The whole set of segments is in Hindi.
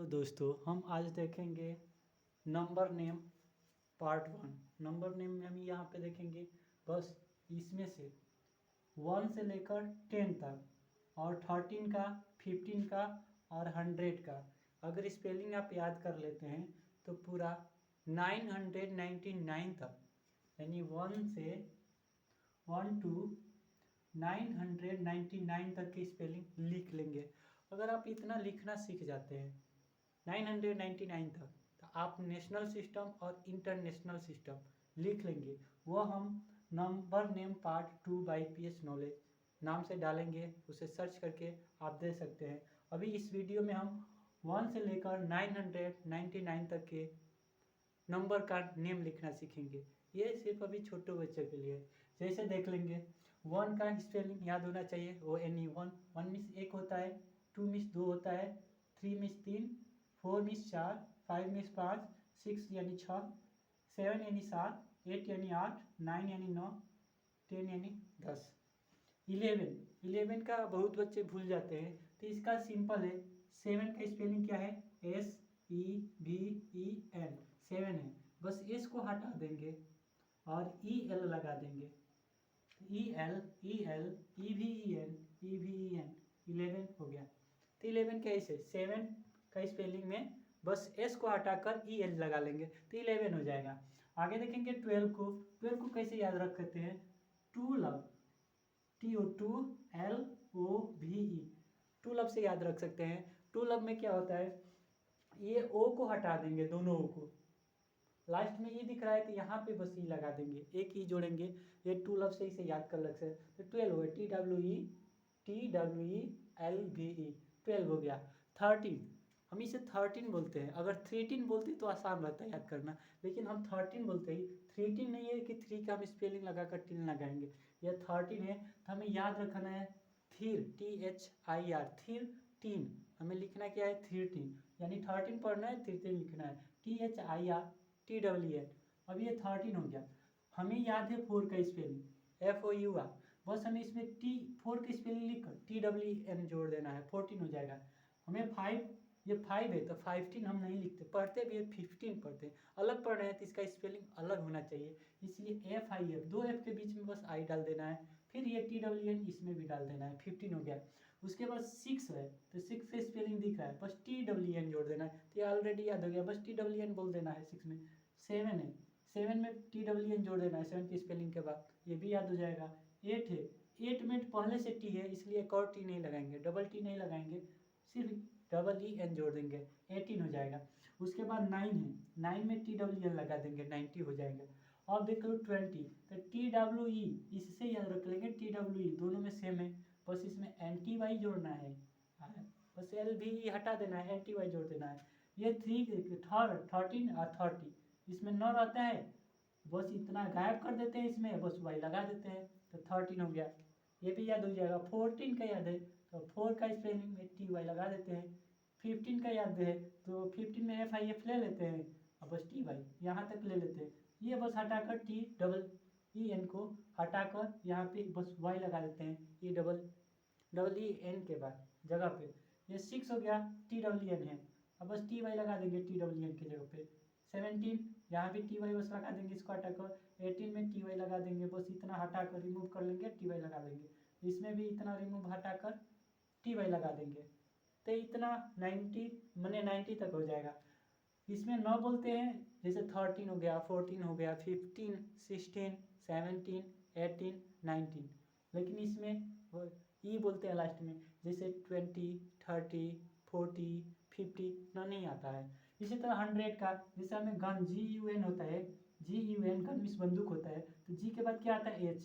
दोस्तों, हम आज देखेंगे number name part 1। Number name में हम यहाँ पे देखेंगे बस इसमें से 1 से लेकर 10 तक और 13 का, 15 का और 100 का अगर स्पेलिंग आप याद कर लेते हैं तो पूरा 999 तक, यानी 1 टू 999 तक की स्पेलिंग लिख लेंगे। अगर आप इतना लिखना सीख जाते हैं 999 तक, तो आप नेशनल सिस्टम और इंटरनेशनल सिस्टम लिख लेंगे। वो हम number name part 2 by PS knowledge नाम से डालेंगे, उसे सर्च करके आप दे सकते हैं। अभी इस वीडियो में हम 1 से लेकर 999 तक के नंबर का नेम लिखना सीखेंगे। ये सिर्फ अभी छोटे बच्चे के लिए है। जैसे देख लेंगे 1 का स्पेलिंग याद होना चाहिए, ONE 1 मीन्स 1 होता है, 2 मीन्स 2 होता है, 3 मीन्स 3, 4 मीन्स 4, 5 मीन्स 5, 6 यानी 6, 7 यानी 7, 8 यानी 8, 9 यानी 9, 10 यानी 10। 11 का बहुत बच्चे भूल जाते हैं, तो इसका सिंपल है। 7 का स्पेलिंग क्या है? SEVEN 7 है। बस S को हटा देंगे और EL लगा देंगे। EL EVEN 11 हो गया। तो 11 कैसे? 7 का स्पेलिंग में बस S को हटाकर EL लगा लेंगे तो 11 हो जाएगा। आगे देखेंगे 12 को। 12 को कैसे याद रखते हैं? To love, TOLOVE, to love से याद रख सकते हैं। टू लव में क्या होता है? ये O को हटा देंगे, दोनों O को। लास्ट में ये दिख रहा है तो यहाँ पे बस ई लगा देंगे, एक ही जोड़ेंगे। ये टू लव से इसे याद कर सकते हैं। तो 12 हो गया, TWELVE 12 हो गया। 13 हम इसे 13 बोलते हैं। अगर 13 बोलते तो आसान रहता है याद करना, लेकिन हम 13 बोलते ही। 13 नहीं है कि 3 का हम स्पेलिंग लगाकर 3 लगाएंगे। यह 13 है तो हमें याद रखना है थीर, THIR, थीर 3। हमें लिखना क्या है? 13, यानी 13 पढ़ना है, 13 लिखना है, THIRTWN। अब ये 13 हो गया। हमें याद है 4 का स्पेलिंग, FOUR। बस हमें इसमें 4 का स्पेलिंग लिखकर TWN जोड़ देना है, 14 हो जाएगा। हमें 5, ये 5 है तो 15 हम नहीं लिखते, पढ़ते भी है 15 पढ़ते हैं। अलग पढ़ रहे हैं तो इसका स्पेलिंग अलग होना चाहिए, इसलिए FIF, 2 F के बीच में बस I डाल देना है, फिर ये TWN इसमें भी डाल देना है। 15 हो गया। उसके बाद 6 है तो 6 का स्पेलिंग दिख रहा है, बस TWN जोड़ देना है, तो ये ऑलरेडी याद हो गया, बस TWN बोल देना है। 6 में 7 है, 7 में TWN जोड़ देना है 7 की स्पेलिंग के बाद, ये भी याद हो जाएगा। 8 है, 8 में पहले से T है इसलिए एक और T नहीं लगाएंगे, डबल T नहीं लगाएंगे, सिर्फ EEN जोड़ देंगे, 18 हो जाएगा। उसके बाद 9 है, 9 में TWN लगा देंगे, 90 हो जाएगा। अब देख लो 20, तो TWE इससे याद रख लेंगे, TWE दोनों में सेम है, बस इसमें NTY जोड़ना है, बस LVE हटा देना है, NTY जोड़ देना है। ये 13 और 30 इसमें 9 रहता है, बस इतना गायब कर देते हैं, इसमें बस Y लगा देते हैं तो 13 हो गया। ये भी याद हो जाएगा। 14 का याद है तो 4 का स्पेलिंग में TY लगा देते हैं। 15 का याद है तो 15 में FIF ले लेते हैं और बस TY यहाँ तक ले लेते हैं। ये बस हटाकर TEEN को हटाकर यहाँ पे बस Y लगा देते हैं, EEN के बाद जगह पे। ये 6 हो गया, TWN है, अब बस TY लगा देंगे TWN की जगह पे। 17 यहाँ भी TY बस लगा देंगे, इसको हटाकर। 18 में TY लगा देंगे, बस इतना हटाकर रिमूव कर लेंगे, TY लगा देंगे। इसमें भी इतना रिमूव हटाकर TY लगा देंगे, तो इतना 90 तक हो जाएगा। इसमें 9 बोलते हैं, जैसे 13 हो गया, 14 हो गया, 15, 16, 17, 18, 19। लेकिन इसमें ई बोलते हैं लास्ट में, जैसे 20, 30, 40, 50 ना नहीं आता है। इसी तरह 100 का, जैसे हमें गन GUN होता है, GUN गन मिस बंदूक होता है, तो G के बाद क्या आता है? H,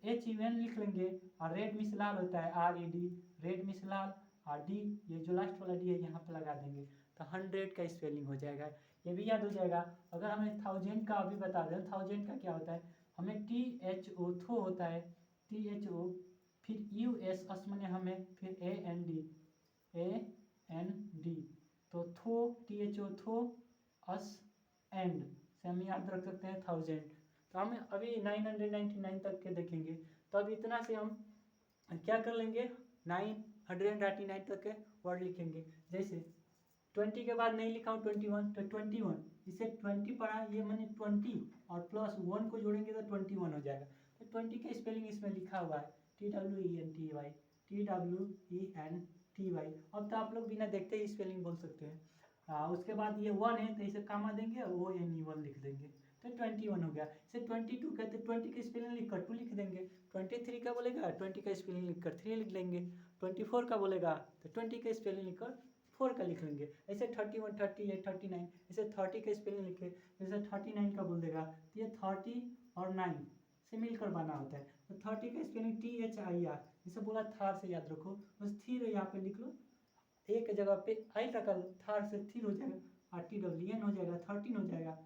HUN लिख लेंगे। और रेड मिस लाल होता है, RED, रेड मिस लाल। और D, ये जो लास्ट वाला D है यहाँ पे लगा देंगे, तो 100 का स्पेलिंग हो जाएगा। ये भी याद हो जाएगा। अगर हमें 1000 का अभी बता दें, 1000 का क्या होता है? हमें THO थो होता है, THO, फिर US असमने हमें, फिर AND, तो थो, THO थो, अस एंड से हम याद रख सकते हैं 1000। तो हम अभी 999 तक के देखेंगे, तो अब इतना से हम क्या कर लेंगे? 999 तक के वर्ड लिखेंगे। जैसे 20 के बाद नहीं लिखा हूँ 21, तो 21 इसे 20 पढ़ा, ये मैंने 20 और प्लस 1 को जोड़ेंगे तो 21 हो जाएगा। तो 20 का स्पेलिंग इसमें लिखा हुआ है TWENTY, TWENTY। अब तो आप लोग बिना देखते ही स्पेलिंग बोल सकते हैं। उसके बाद ये 1 है तो इसे कामा देंगे और ONE1 लिख देंगे, तो 21 हो गया। इसे 22 कहते हैं, 20 का स्पेलिंग लिख कर 2 लिख देंगे। 23 का बोलेगा 20 का स्पेलिंग लिख कर 3 लिख लेंगे। 24 का बोलेगा तो 20 का स्पेलिंग लिख कर 4 का लिख लेंगे। ऐसे 31, 38, 39, इसे 30 का स्पेलिंग लिखे, जैसे 39 का बोल देगा तो ये 30 और 9 से मिलकर बना होता है। तो 30 का स्पेलिंग THIR, जिसे बोला थार से याद रखो, बस थीर यहाँ पे लिख लो, एक जगह पे आई लगा लो, थार से थीर हो जाएगा, RTWN हो जाएगा, 13 हो जाएगा।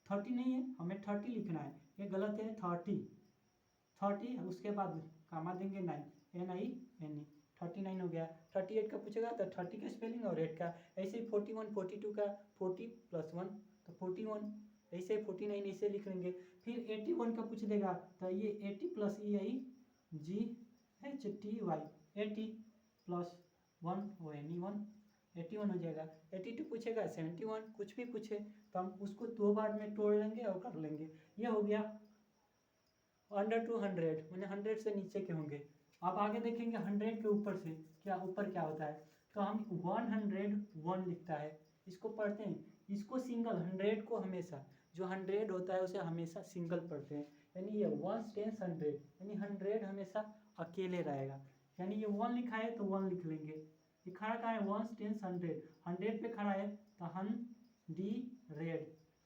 30 नहीं है, हमें 30 लिखना है, ये गलत है। 30 उसके बाद कामा देंगे 9, NINE, 39 हो गया। 38 का पूछेगा तो 30 का स्पेलिंग और 8 का। ऐसे ही 41, 42 का 40 + 1 तो 41, ऐसे 49 ऐसे लिख लेंगे। फिर 81 का पूछ देगा तो ये 80 + EIGHTY, 80 + 1 ONE1, 81 हो जाएगा। 82 पूछेगा 71, कुछ भी पूछे तो हम उसको 2 बार में तोड़ लेंगे और कर लेंगे। ये हो गया अंडर 200, मैंने 100 से नीचे के होंगे। अब आगे देखेंगे 100 के ऊपर से ऊपर क्या होता है, तो हम 101 लिखता है, इसको पढ़ते हैं। इसको सिंगल, 100 को हमेशा, जो 100 होता है उसे हमेशा सिंगल पढ़ते हैं, यानी ये 1 टेंस 100, यानी 100 हमेशा अकेले रहेगा। यानी ये 1 लिखा है तो 1 लिख लेंगे। ये खड़ा कहाँ है, 1 टेंस 100, 100 पे खड़ा है तो 100,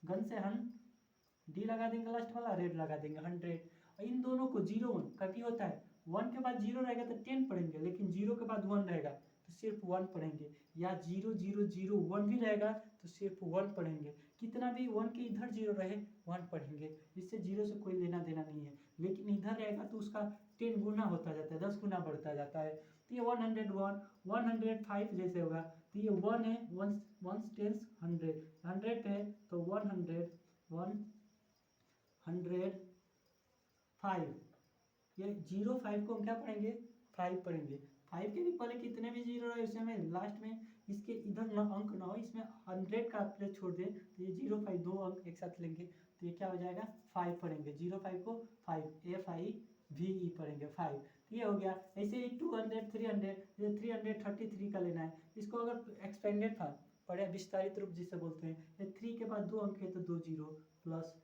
गन से 100 लगा देंगे, लास्ट वाला रेड लगा देंगे 100। और इन दोनों को 0 1 कभी होता है, 1 के बाद 0 रहेगा तो 10 पढ़ेंगे, लेकिन 0 के बाद 1 रहेगा तो सिर्फ 1 पढ़ेंगे, या 0 0 0 1 भी रहेगा तो सिर्फ 1 पढ़ेंगे। कितना भी 1 के इधर 0 रहे 1 पढ़ेंगे, इससे 0 से कोई लेना देना नहीं है। लेकिन इधर रहेगा तो उसका 10 गुना होता जाता है, 10 गुना बढ़ता जाता है। तो ये 101, 105 जैसे होगा, तो ये 1 है, 1 टेंस 100, 100 है तो 100, 105। ये 05 को हम क्या पढ़ेंगे, 5 पढ़ेंगे। 5 के भी पहले कितने भी 0 रहे उसे हमें लास्ट में इसके इधर न अंक ना हो, इसमें 100 का प्लेस छोड़ दें तो ये 05 दो अंक एक साथ लेंगे तो ये क्या हो जाएगा 5 पढ़ेंगे। 05 को 5 FIVE पढ़ेंगे 5। तो ये हो गया। ऐसे ही 200, 300, ये 333 का लेना है। इसको अगर एक्सपेंडेड फॉर्म पढ़े, विस्तारित रूप जिसे बोलते हैं, ये 3 के बाद 2 अंक है तो 2 0 प्लस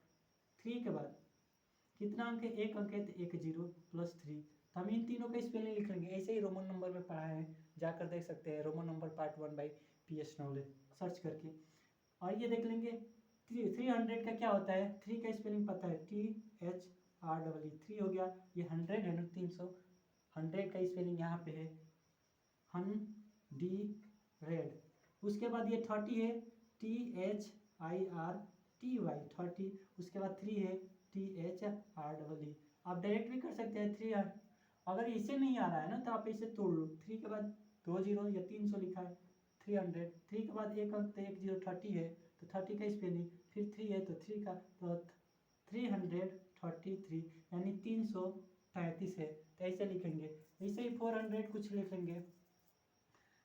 3 के बाद कितना अंक है, 1 अंक है तो 1 0 प्लस 3। तो हम इन तीनों का स्पेलिंग लिख लेंगे। ऐसे ही रोमन नंबर में पढ़ा है, जाकर देख सकते हैं, Roman number part 1 by PS knowledge search करके। और ये देख लेंगे 300 का क्या होता है, 3 का स्पेलिंग पता है, THREE, 3 हो गया। ये 100 है ना, 300, 100 का स्पेलिंग यहाँ पे है 100। उसके बाद ये 30 है, THIRTY, 30। उसके बाद 3 है THREE। आप डायरेक्ट भी कर सकते हैं 3। अगर इसे नहीं आ रहा है ना तो आप इसे तोड़ लो। 3 के बाद 2 0 या 300 लिखा है, 300। 3 के बाद 1 अंक तो 1 0, 30 है तो 30 का स्पेलिंग, फिर 3 है तो 3 का, तो 333 यानी 333 है, तो ऐसे लिखेंगे। ऐसे ही 400 कुछ लिखेंगे,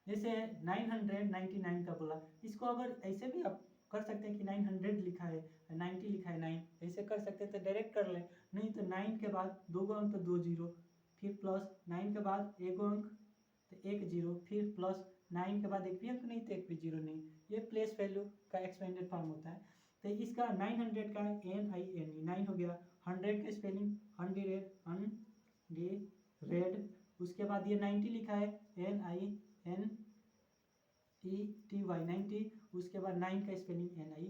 जैसे 999 का बोला, इसको अगर ऐसे भी आप कर सकते हैं कि 900 लिखा है, 90 लिखा है 9, ऐसे कर सकते हैं तो डायरेक्ट कर लें। नहीं तो 9 के बाद 2 अंक तो 2 0, फिर प्लस 9 के बाद 1 अंक तो 1 0, फिर प्लस 9 के बाद एक भी अंक नहीं तो एक भी 0 नहीं। ये प्लेस वैल्यू का एक्सपेंडेड फॉर्म होता है। तो इसका 900 का NINE 9 हो गया। 100 का स्पेलिंग 100। उसके बाद ये 90 लिखा है NINETY, 90। उसके बाद 9 का स्पेलिंग NINE,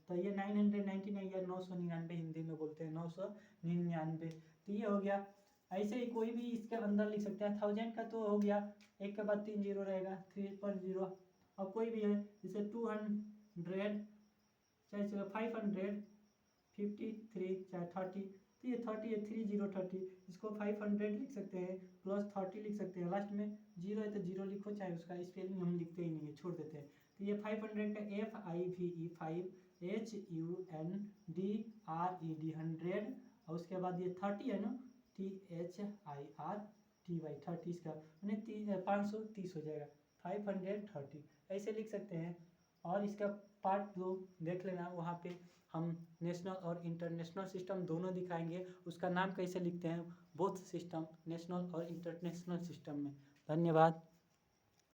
तो ये 999 या 999 हिंदी में बोलते हैं, 999। तो ये हो गया। ऐसे ही कोई भी इसके अंदर लिख सकते हैं। 1000 का तो हो गया, 1 के बाद 3 0 रहेगा, 3 पर 0। अब कोई भी है, जैसे 200, चाहे 553, चाहे 30, तो ये 30 है, 3030, इसको 500 लिख सकते हैं, प्लस 30 लिख सकते हैं। लास्ट में 0 है तो 0 लिखो, चाहे उसका स्पेलिंग हम लिखते ही नहीं है, छोड़ देते हैं। तो ये 500 का FIVE 5, HUNDRED 100। और उसके बाद ये 30 है ना, THIRTY 30, इसका मैंने 530 हो जाएगा, 530। ऐसे लिख सकते हैं। और इसका पार्ट 2 देख लेना, वहाँ पे हम नेशनल और इंटरनेशनल सिस्टम दोनों दिखाएंगे, उसका नाम कैसे लिखते हैं बोथ सिस्टम, नेशनल और इंटरनेशनल सिस्टम में। धन्यवाद।